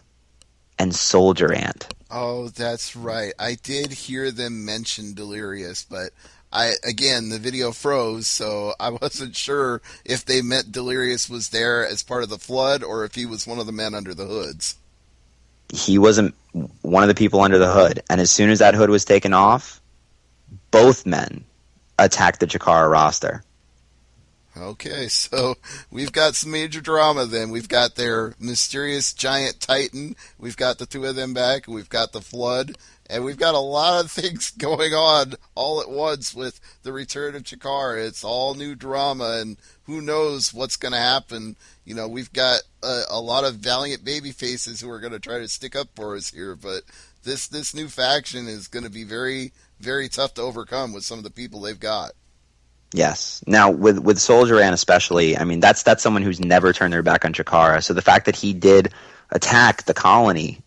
S1: and Soldier Ant.
S2: Oh, that's right. I did hear them mention Delirious, but the video froze, so I wasn't sure if they meant Delirious was there as part of the flood or if he was one of the men under the hoods.
S1: He wasn't one of the people under the hood, and as soon as that hood was taken off, both men attacked the CHIKARA roster.
S2: Okay, so we've got some major drama then. We've got their mysterious giant Titan, we've got the two of them back, we've got the flood, and we've got a lot of things going on all at once with the return of CHIKARA. It's all new drama, and who knows what's going to happen. We've got a lot of valiant baby faces who are going to try to stick up for us here, but this new faction is going to be very, very tough to overcome with some of the people they've got.
S1: Yes. Now, with Soldier Ant especially, I mean, that's someone who's never turned their back on CHIKARA. So the fact that he did attack the colony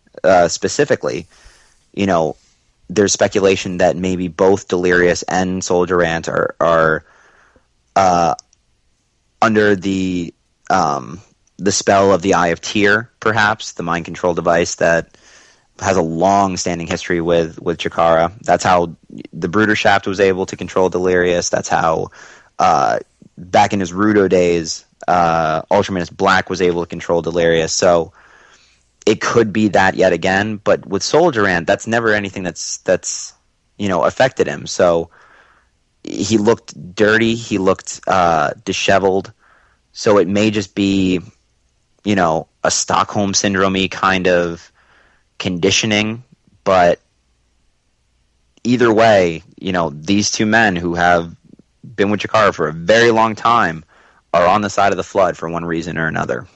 S1: specifically, there's speculation that maybe both Delirious and Soldier Ant are under the spell of the Eye of Tyr, perhaps, the mind control device that has a long-standing history with CHIKARA. That's how the Bruderschaft was able to control Delirious. That's how, back in his Rudo days, UltraMantis Black was able to control Delirious. So it could be that yet again. But with Soldier Ant, that's never anything that's affected him. So he looked dirty. He looked disheveled. So it may just be, a Stockholm Syndrome-y kind of conditioning, but either way, these two men who have been with CHIKARA for a very long time are on the side of the flood for one reason or another.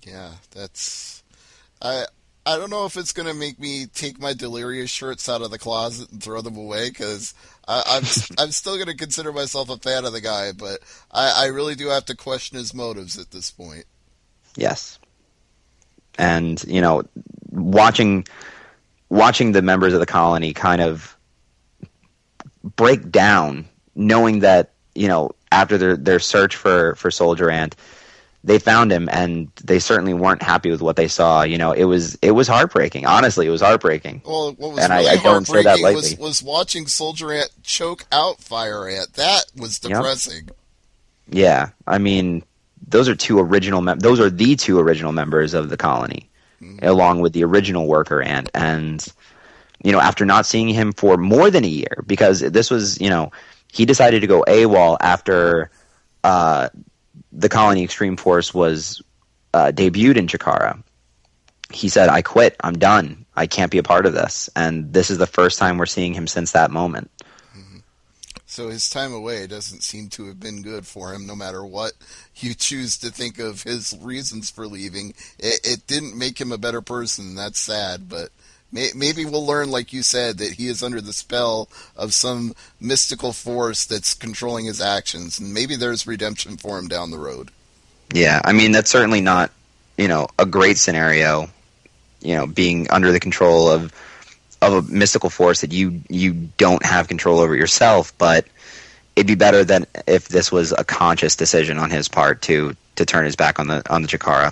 S2: Yeah, that's I don't know if it's going to make me take my Delirious shirts out of the closet and throw them away, because I'm still going to consider myself a fan of the guy, but I really do have to question his motives at this point.
S1: Yes. And, watching the members of the colony kind of break down, knowing that, after their search for Soldier Ant, they found him, and they certainly weren't happy with what they saw. It was heartbreaking. Honestly, it was heartbreaking.
S2: Well, what was
S1: and
S2: really
S1: I don't say that lightly.
S2: was watching Soldier Ant choke out Fire Ant. That was depressing.
S1: Yep. Yeah, I mean, those are the two original members of the colony, along with the original Worker Ant. And after not seeing him for more than a year, because this was, he decided to go AWOL after the Colony Extreme Force was debuted in CHIKARA. He said, "I quit. I'm done. I can't be a part of this." And this is the first time we're seeing him since that moment.
S2: So his time away doesn't seem to have been good for him, no matter what you choose to think of his reasons for leaving. It didn't make him a better person. That's sad, but Maybe we'll learn, like you said, that he is under the spell of some mystical force that's controlling his actions, and maybe there's redemption for him down the road.
S1: Yeah, I mean, that's certainly not, a great scenario, being under the control of a mystical force that you don't have control over yourself, but it'd be better than if this was a conscious decision on his part to turn his back on the CHIKARA.